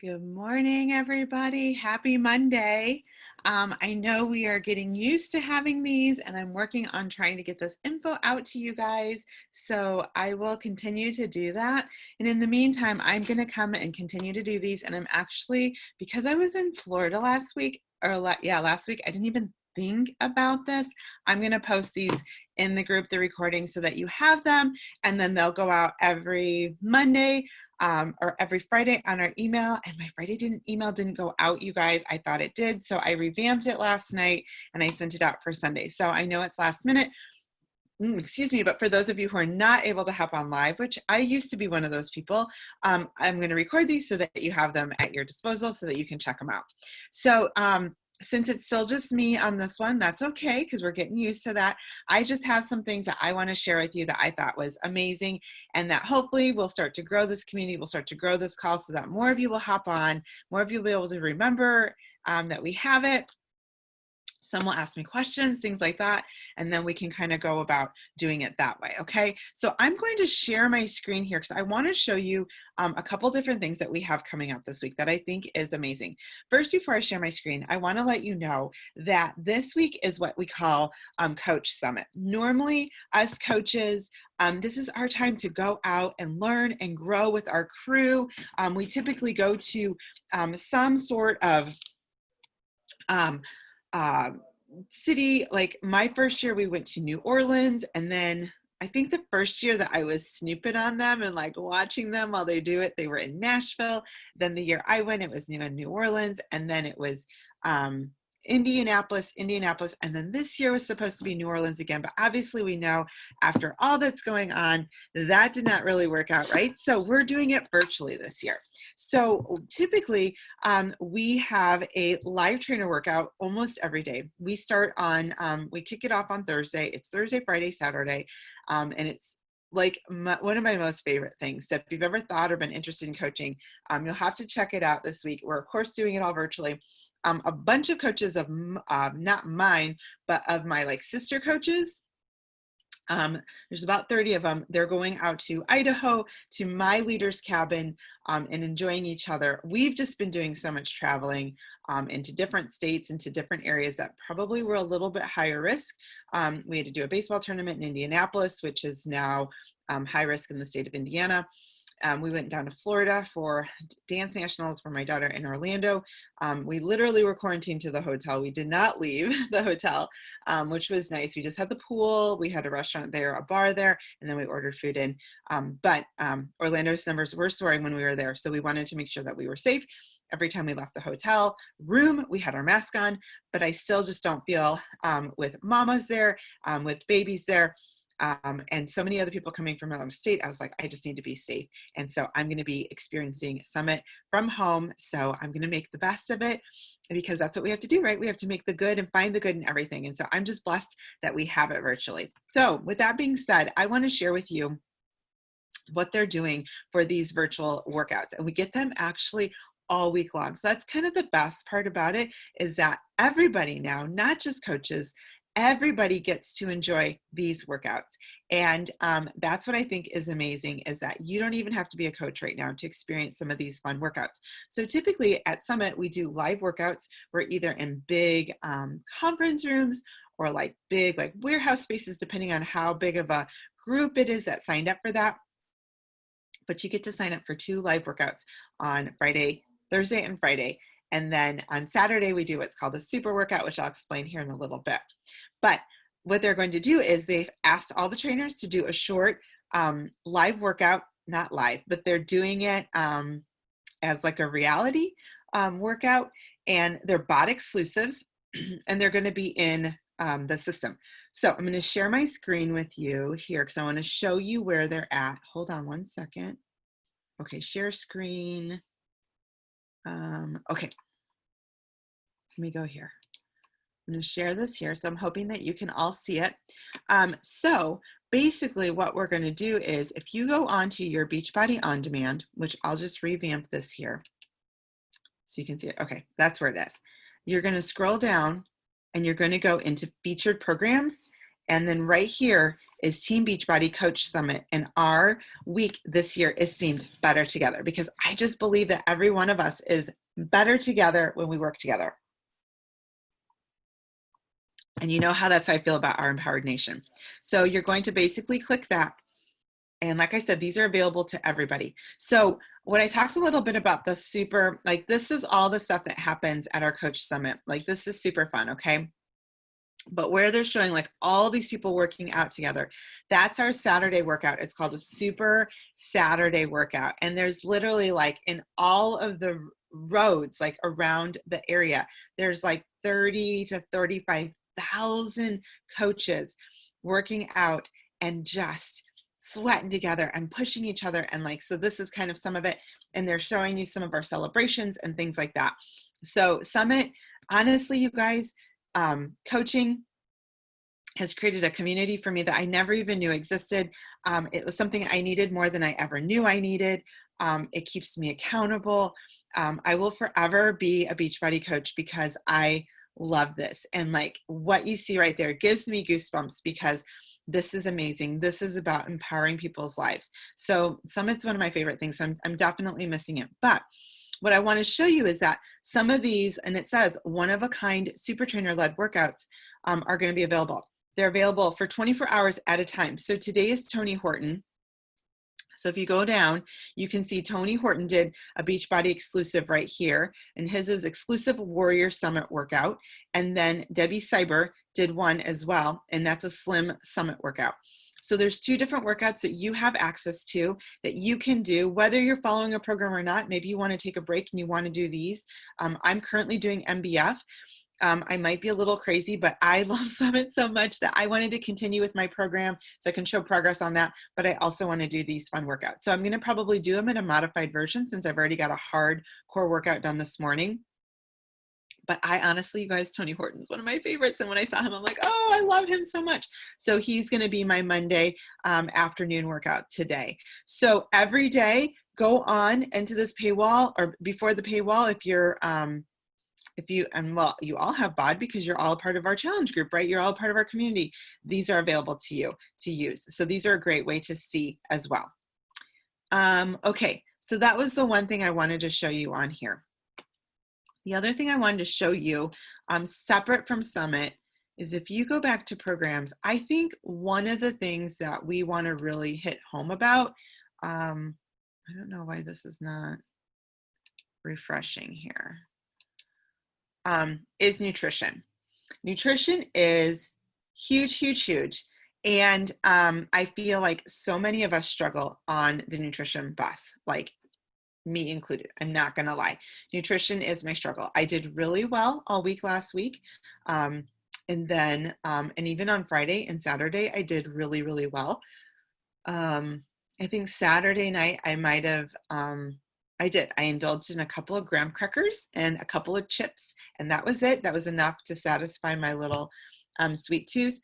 Good morning, everybody. Happy Monday. I know we are getting used to having these, and I'm working on trying to get this info out to you guys. So I will continue to do that. And in the meantime, I'm going to come and continue to do these. And I'm actually, because I was in Florida last week, last week, I didn't even think about this. I'm going to post these in the group, the recording, so that you have them, and then they'll go out every Monday or every Friday on our email. And my Friday email didn't go out, you guys. I thought it did. So I revamped it last night and I sent it out for Sunday. So I know it's last minute. Excuse me, but for those of you who are not able to hop on live, which I used to be one of those people, I'm going to record these so that you have them at your disposal so that you can check them out. So since it's still just me on this one, that's okay because we're getting used to that. I just have some things that I want to share with you that I thought was amazing and that hopefully will start to grow this community, will start to grow this call so that more of you will hop on, more of you will be able to remember that we have it. Some will ask me questions, things like that, and then we can kind of go about doing it that way, okay? So I'm going to share my screen here because I want to show you a couple different things that we have coming up this week that I think is amazing. First, before I share my screen, I want to let you know that this week is what we call Coach Summit. Normally, us coaches, this is our time to go out and learn and grow with our crew. We typically go to some sort of city. Like my first year we went to New Orleans, and then I think the first year that I was snooping on them and like watching them while they do it, they were in Nashville. Then the year I went, it was in New Orleans, and then it was Indianapolis, and then this year was supposed to be New Orleans again, but obviously we know after all that's going on, that did not really work out, right? So we're doing it virtually this year. So typically we have a live trainer workout almost every day. We start on, we kick it off on Thursday. It's Thursday, Friday, Saturday, and it's like one of my most favorite things. So if you've ever thought or been interested in coaching, you'll have to check it out this week. We're of course doing it all virtually. A bunch of coaches of not mine, but of my like sister coaches. There's about 30 of them. They're going out to Idaho to my leader's cabin and enjoying each other. We've just been doing so much traveling into different states, into different areas that probably were a little bit higher risk. We had to do a baseball tournament in Indianapolis, which is now high risk in the state of Indiana. We went down to Florida for dance nationals for my daughter in Orlando. We literally were quarantined to the hotel. We did not leave the hotel, which was nice. We just had the pool. We had a restaurant there, a bar there, and then we ordered food in. But Orlando's numbers were soaring when we were there. So we wanted to make sure that we were safe. Every time we left the hotel room, we had our mask on, but I still just don't feel with mamas there, with babies there, and so many other people coming from out of state, I was like, I just need to be safe. And so I'm going to be experiencing Summit from home. So I'm going to make the best of it because that's what we have to do, right? We have to make the good and find the good in everything. And so I'm just blessed that we have it virtually. So with that being said, I want to share with you what they're doing for these virtual workouts. And we get them actually all week long. So that's kind of the best part about it, is that everybody now, not just coaches, everybody gets to enjoy these workouts. And that's what I think is amazing, is that you don't even have to be a coach right now to experience some of these fun workouts. So typically at Summit, we do live workouts. We're either in big conference rooms or like big like warehouse spaces, depending on how big of a group it is that signed up for that. But you get to sign up for 2 live workouts on Thursday and Friday. And then on Saturday, we do what's called a super workout, which I'll explain here in a little bit. But what they're going to do is they've asked all the trainers to do a short live workout, not live, but they're doing it as like a reality workout, and they're bot exclusives, and they're going to be in the system. So I'm going to share my screen with you here because I want to show you where they're at. Hold on one second. Okay, share screen. Okay, let me go here. I'm going to share this here. So I'm hoping that you can all see it. So basically what we're going to do is, if you go onto your Beachbody On Demand, which I'll just revamp this here so you can see it. Okay, that's where it is. You're going to scroll down and you're going to go into featured programs. And then right here, is Team Beachbody Coach Summit. And our week this year is themed Better Together, because I just believe that every one of us is better together when we work together. And you know how that's how I feel about our Empowered Nation. So you're going to basically click that. And like I said, these are available to everybody. So when I talked a little bit about the super, like this is all the stuff that happens at our Coach Summit. Like this is super fun, okay? But where they're showing like all these people working out together, that's our Saturday workout. It's called a Super Saturday Workout. And there's literally like in all of the roads, like around the area, there's like 30 to 35,000 coaches working out and just sweating together and pushing each other. And like, so this is kind of some of it. And they're showing you some of our celebrations and things like that. So Summit, honestly, you guys, coaching has created a community for me that I never even knew existed. It was something I needed more than I ever knew I needed. It keeps me accountable. I will forever be a Beachbody coach because I love this. And like what you see right there gives me goosebumps because this is amazing. This is about empowering people's lives. So Summit's one of my favorite things. So I'm definitely missing it. But what I want to show you is that some of these, and it says one-of-a-kind super trainer-led workouts are going to be available. They're available for 24 hours at a time. So today is Tony Horton. So if you go down, you can see Tony Horton did a Beachbody exclusive right here, and his is exclusive Warrior Summit workout. And then Debbie Cyber did one as well, and that's a Slim Summit workout. So there's two different workouts that you have access to that you can do, whether you're following a program or not. Maybe you want to take a break and you want to do these. I'm currently doing MBF. I might be a little crazy, but I love Summit so much that I wanted to continue with my program so I can show progress on that. But I also want to do these fun workouts. So I'm going to probably do them in a modified version since I've already got a hard core workout done this morning. But I honestly, you guys, Tony Horton's one of my favorites. And when I saw him, I'm like, oh, I love him so much. So he's going to be my Monday afternoon workout today. So every day, go on into this paywall or before the paywall if you're, well, you all have BOD because you're all a part of our challenge group, right? You're all part of our community. These are available to you to use. So these are a great way to see as well. Okay, so that was the one thing I wanted to show you on here. The other thing I wanted to show you, separate from Summit, is if you go back to programs, I think one of the things that we want to really hit home about, I don't know why this is not refreshing here, is nutrition. Nutrition is huge, huge, huge. And I feel like so many of us struggle on the nutrition bus, like me included. I'm not going to lie. Nutrition is my struggle. I did really well all week last week. And then, and even on Friday and Saturday, I did really, really well. I think Saturday night, I might have, I indulged in a couple of graham crackers and a couple of chips, and that was it. That was enough to satisfy my little sweet tooth.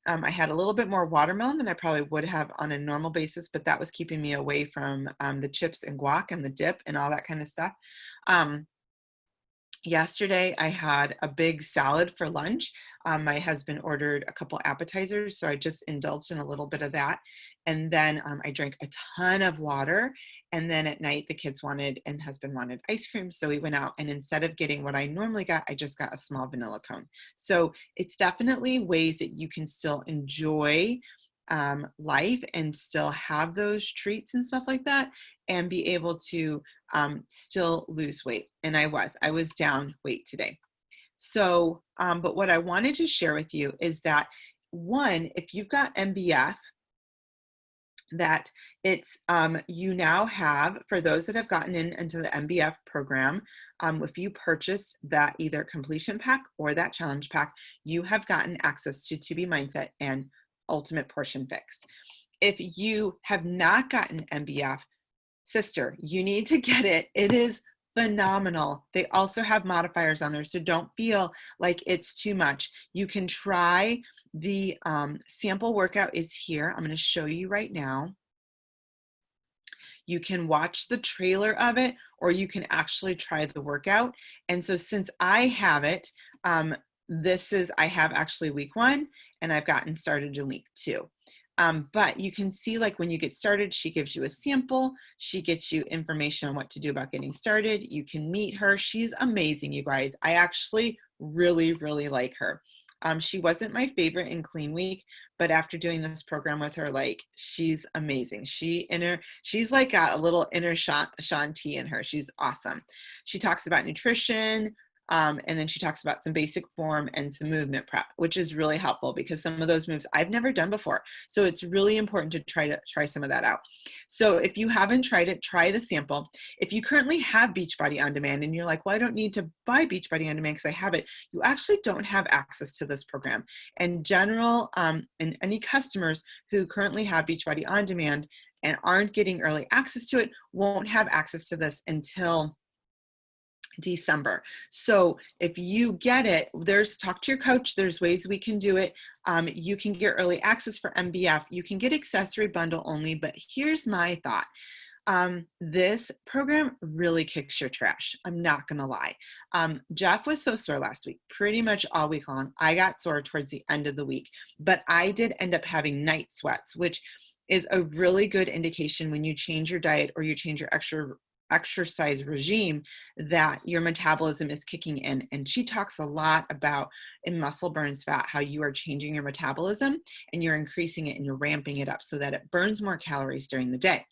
I had a little bit more watermelon than I probably would have on a normal basis, but that was keeping me away from the chips and guac and the dip and all that kind of stuff. Yesterday, I had a big salad for lunch. My husband ordered a couple appetizers, so I just indulged in a little bit of that. And then I drank a ton of water. And then at night, the kids wanted and husband wanted ice cream. So we went out, and instead of getting what I normally got, I just got a small vanilla cone. So it's definitely ways that you can still enjoy life and still have those treats and stuff like that and be able to still lose weight. And I was down weight today. So, but what I wanted to share with you is that one, if you've got MBF, that it's, you now have, for those that have gotten into the MBF program, if you purchase that either completion pack or that challenge pack, you have gotten access to 2B Mindset and Ultimate Portion Fix. If you have not gotten MBF, sister, you need to get it. It is phenomenal. They also have modifiers on there, so don't feel like it's too much. You can try the sample workout is here. I'm going to show you right now. You can watch the trailer of it, or you can actually try the workout. And so since I have it, I have actually week 1, and I've gotten started in week 2. But you can see, like, when you get started, she gives you a sample. She gets you information on what to do about getting started. You can meet her. She's amazing, you guys. I actually really, really like her. She wasn't my favorite in Clean Week, but after doing this program with her, like, she's amazing. She's like got a little inner Shanti in her. She's awesome. She talks about nutrition, and then she talks about some basic form and some movement prep, which is really helpful because some of those moves I've never done before. So it's really important to try some of that out. So if you haven't tried it, try the sample. If you currently have Beachbody On Demand and you're like, well, I don't need to buy Beachbody On Demand because I have it, you actually don't have access to this program. And general, and any customers who currently have Beachbody On Demand and aren't getting early access to it won't have access to this until December. So if you get it, talk to your coach. There's ways we can do it. You can get early access for MBF. You can get accessory bundle only, but here's my thought. This program really kicks your trash. I'm not going to lie. Jeff was so sore last week, pretty much all week long. I got sore towards the end of the week, but I did end up having night sweats, which is a really good indication when you change your diet or you change your exercise regime that your metabolism is kicking in. And she talks a lot about in Muscle Burns Fat how you are changing your metabolism and you're increasing it and you're ramping it up so that it burns more calories during the day.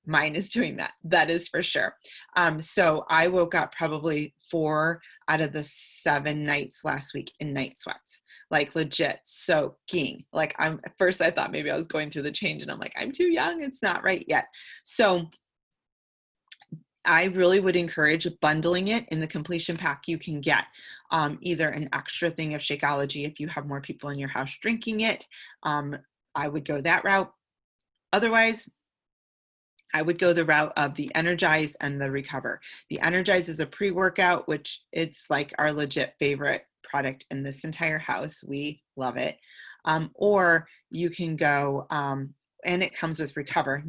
Mine is doing that. That is for sure. So I woke up probably 4 out of the 7 nights last week in night sweats, like legit soaking. Like at first I thought maybe I was going through the change and I'm like, I'm too young. It's not right yet. So I really would encourage bundling it in the completion pack. You can get either an extra thing of Shakeology if you have more people in your house drinking it. I would go that route. Otherwise, I would go the route of the Energize and the Recover. The Energize is a pre-workout, which it's like our legit favorite product in this entire house. We love it. Or you can go, and it comes with Recover,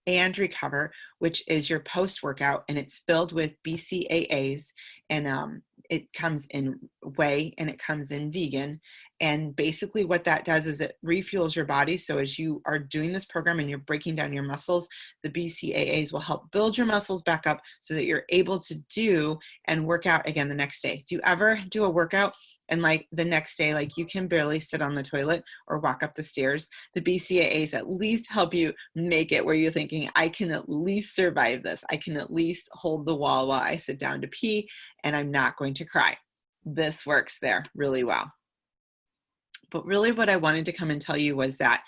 and Recover, which is your post-workout, and it's filled with BCAAs, and it comes in whey and it comes in vegan. And basically what that does is it refuels your body. So as you are doing this program and you're breaking down your muscles, the BCAAs will help build your muscles back up so that you're able to do and work out again the next day. Do you ever do a workout and like the next day, like you can barely sit on the toilet or walk up the stairs? The BCAAs at least help you make it where you're thinking, I can at least survive this. I can at least hold the wall while I sit down to pee and I'm not going to cry. This works there really well. But really what I wanted to come and tell you was that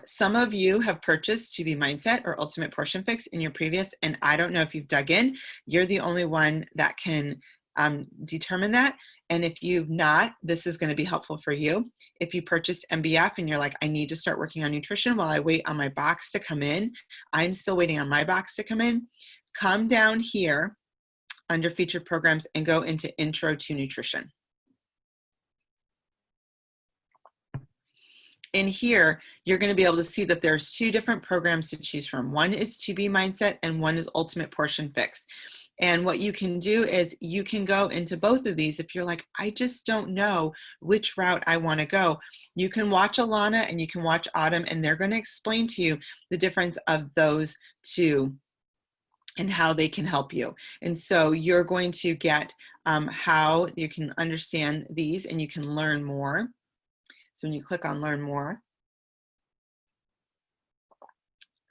some of you have purchased To Be Mindset or Ultimate Portion Fix in your previous, and I don't know if you've dug in. You're the only one that can determine that. And if you've not, this is going to be helpful for you. If you purchased MBF and you're like, I need to start working on nutrition while I wait on my box to come in, I'm still waiting on my box to come in. Come down here under featured programs and go into Intro to Nutrition. In here, you're going to be able to see that there's 2 different programs to choose from. One is To Be Mindset and one is Ultimate Portion Fix. And what you can do is you can go into both of these. If you're like, I just don't know which route I want to go, you can watch Alana and you can watch Autumn, and they're going to explain to you the difference of those 2 and how they can help you. And so you're going to get how you can understand these and you can learn more. So when you click on Learn More,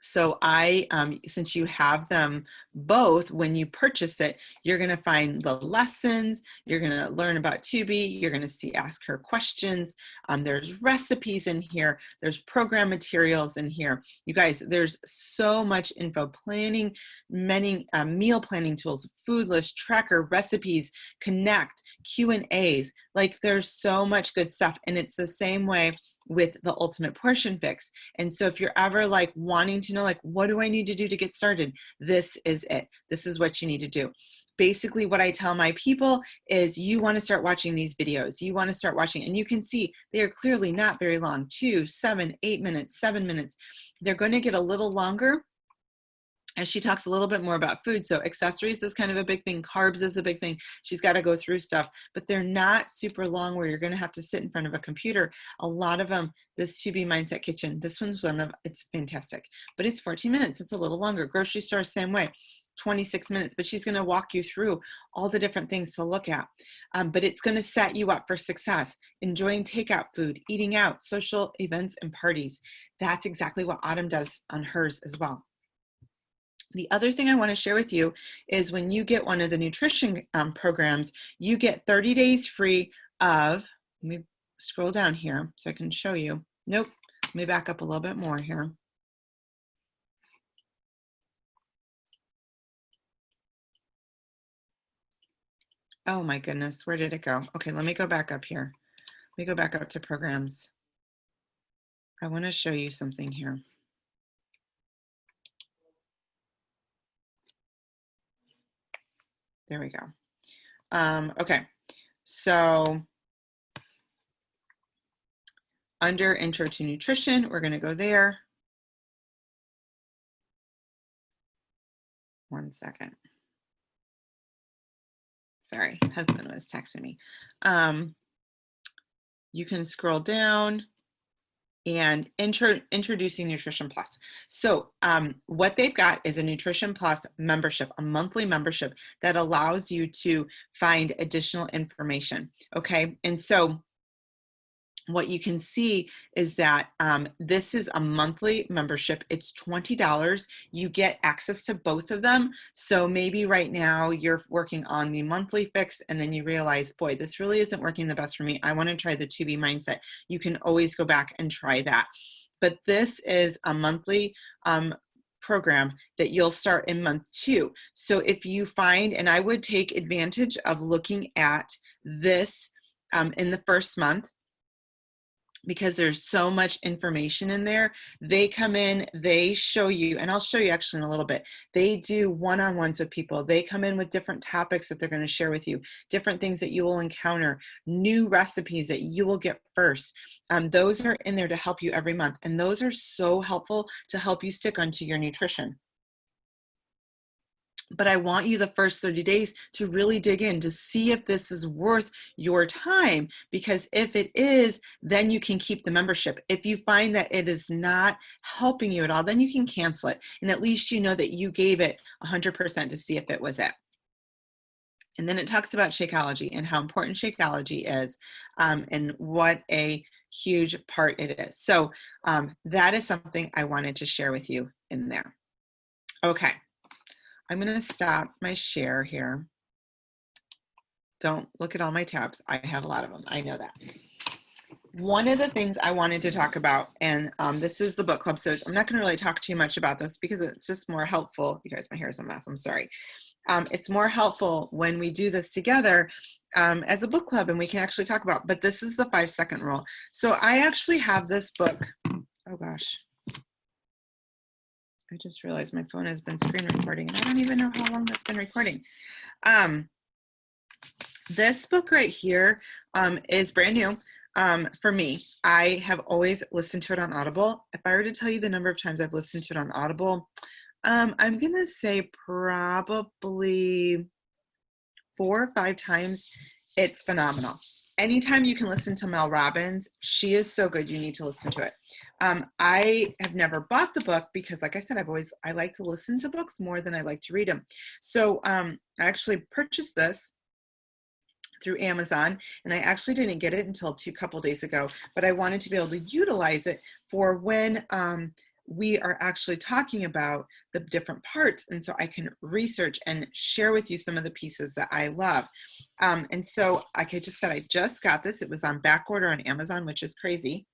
so since you have them both, when you purchase it, you're going to find the lessons, you're going to learn about Tubi, you're going to Ask Her questions. There's recipes in here. There's program materials in here. You guys, there's so much info, planning, many meal planning tools, food list, tracker, recipes, connect, Q&As. Like there's so much good stuff. And it's the same way with the Ultimate Portion Fix. And so if you're ever like wanting to know, like, what do I need to do to get started? This is it. This is what you need to do. Basically what I tell my people is you want to start watching these videos. You want to start watching, and you can see they are clearly not very long, 2, 7, 8 minutes, 7 minutes. They're going to get a little longer as she talks a little bit more about food. So accessories is kind of a big thing. Carbs is a big thing. She's got to go through stuff, but they're not super long where you're going to have to sit in front of a computer. A lot of them, this 2B Mindset Kitchen, this one's one of, it's fantastic, but it's 14 minutes. It's a little longer. Grocery store, same way, 26 minutes, but she's going to walk you through all the different things to look at. But it's going to set you up for success, enjoying takeout food, eating out, social events and parties. That's exactly what Autumn does on hers as well. The other thing I want to share with you is when you get one of the nutrition programs, you get 30 days free of, let me scroll down here so I can show you. Nope, let me back up a little bit more here. Oh my goodness, where did it go? Okay, let me go back up here. Let me go back up to programs. I want to show you something here. There we go. Okay, so under Intro to Nutrition, we're going to go there. One second. Sorry, husband was texting me. You can scroll down and introducing Nutrition Plus. So what they've got is a Nutrition Plus membership, a monthly membership that allows you to find additional information, okay? And so what you can see is that this is a monthly membership. It's $20. You get access to both of them. So maybe right now you're working on the monthly fix and then you realize, boy, this really isn't working the best for me. I want to try the 2B Mindset. You can always go back and try that. But this is a monthly program that you'll start in month 2. So if you find, and I would take advantage of looking at this in the first month, because there's so much information in there. They come in, they show you, and I'll show you actually in a little bit. They do one-on-ones with people. They come in with different topics that they're going to share with you, different things that you will encounter, new recipes that you will get first. Those are in there to help you every month. And those are so helpful to help you stick onto your nutrition. But I want you the first 30 days to really dig in to see if this is worth your time, because if it is, then you can keep the membership. If you find that it is not helping you at all, then you can cancel it. And at least you know that you gave it 100% to see if it was it. And then it talks about Shakeology and how important Shakeology is and what a huge part it is. So that is something I wanted to share with you in there. Okay. I'm going to stop my share here. Don't look at all my tabs. I have a lot of them. I know that. One of the things I wanted to talk about, and this is the book club, so I'm not going to really talk too much about this because it's just more helpful. You guys, my hair is a mess. I'm sorry. It's more helpful when we do this together as a book club and we can actually talk about, but this is the 5-second rule. So I actually have this book. Oh gosh. I just realized my phone has been screen recording and I don't even know how long that's been recording. This book right here is brand new for me. I have always listened to it on Audible. If I were to tell you the number of times I've listened to it on Audible, I'm going to say probably 4 or 5 times. It's phenomenal. Anytime you can listen to Mel Robbins, she is so good. You need to listen to it. I have never bought the book because, like I said, I like to listen to books more than I like to read them. So I actually purchased this through Amazon, and I actually didn't get it until a couple days ago, but I wanted to be able to utilize it for when we are actually talking about the different parts, and so I can research and share with you some of the pieces that I love. And so, like I just said, I just got this. It was on back order on Amazon, which is crazy.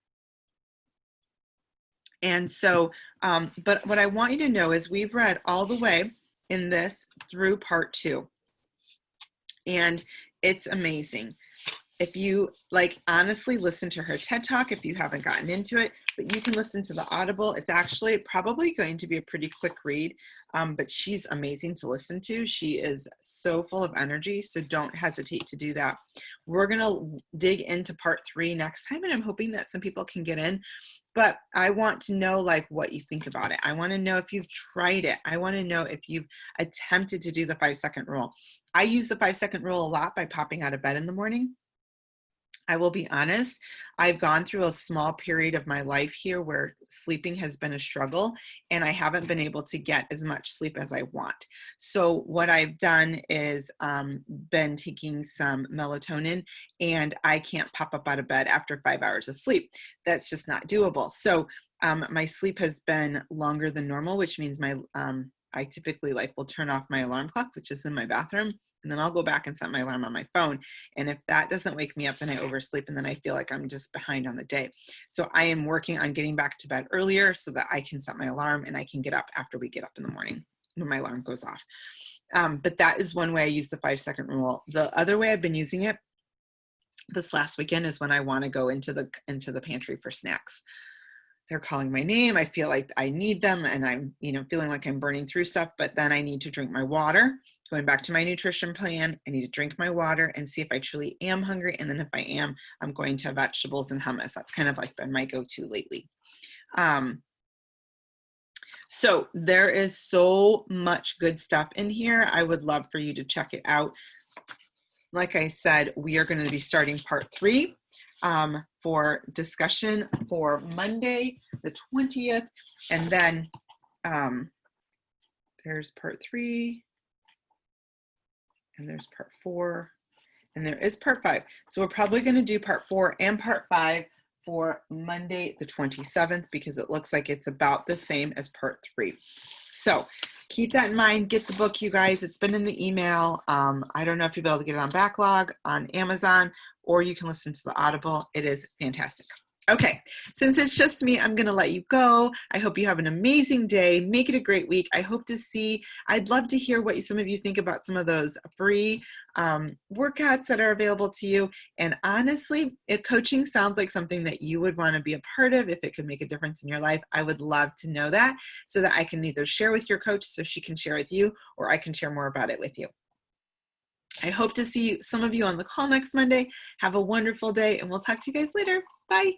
And so, but what I want you to know is we've read all the way in this through part 2. And it's amazing. If you honestly listen to her TED Talk, if you haven't gotten into it, but you can listen to the Audible. It's actually probably going to be a pretty quick read. but she's amazing to listen to. She is so full of energy, so don't hesitate to do that. We're going to dig into part 3 next time, and I'm hoping that some people can get in. But I want to know like what you think about it. I want to know if you've tried it. I want to know if you've attempted to do the 5-second rule. I use the 5-second rule a lot by popping out of bed in the morning. I will be honest, I've gone through a small period of my life here where sleeping has been a struggle, and I haven't been able to get as much sleep as I want. So what I've done is been taking some melatonin, and I can't pop up out of bed after 5 hours of sleep. That's just not doable. So my sleep has been longer than normal, which means I typically will turn off my alarm clock, which is in my bathroom, and then I'll go back and set my alarm on my phone. And if that doesn't wake me up, then I oversleep, and then I feel like I'm just behind on the day. So I am working on getting back to bed earlier so that I can set my alarm and I can get up after we get up in the morning when my alarm goes off. But that is one way I use the 5-second rule. The other way I've been using it this last weekend is when I want to go into the pantry for snacks. They're calling my name. I feel like I need them, and I'm, feeling like I'm burning through stuff, but then I need to drink my water. Going back to my nutrition plan, I need to drink my water and see if I truly am hungry. And then if I am, I'm going to vegetables and hummus. That's kind of been my go-to lately. So there is so much good stuff in here. I would love for you to check it out. Like I said, we are going to be starting part 3 for discussion for Monday, the 20th. And then there's part 3. And there's part 4, and there is part 5. So we're probably going to do part 4 and part 5 for Monday the 27th, because it looks like it's about the same as part 3. So keep that in mind. Get the book, you guys. It's been in the email. I don't know if you'll be able to get it on Backlog, on Amazon, or you can listen to the Audible. It is fantastic. Okay, since it's just me, I'm going to let you go. I hope you have an amazing day. Make it a great week. I'd love to hear what some of you think about some of those free workouts that are available to you. And honestly, if coaching sounds like something that you would want to be a part of, if it could make a difference in your life, I would love to know that, so that I can either share with your coach so she can share with you, or I can share more about it with you. I hope to see some of you on the call next Monday. Have a wonderful day, and we'll talk to you guys later. Bye.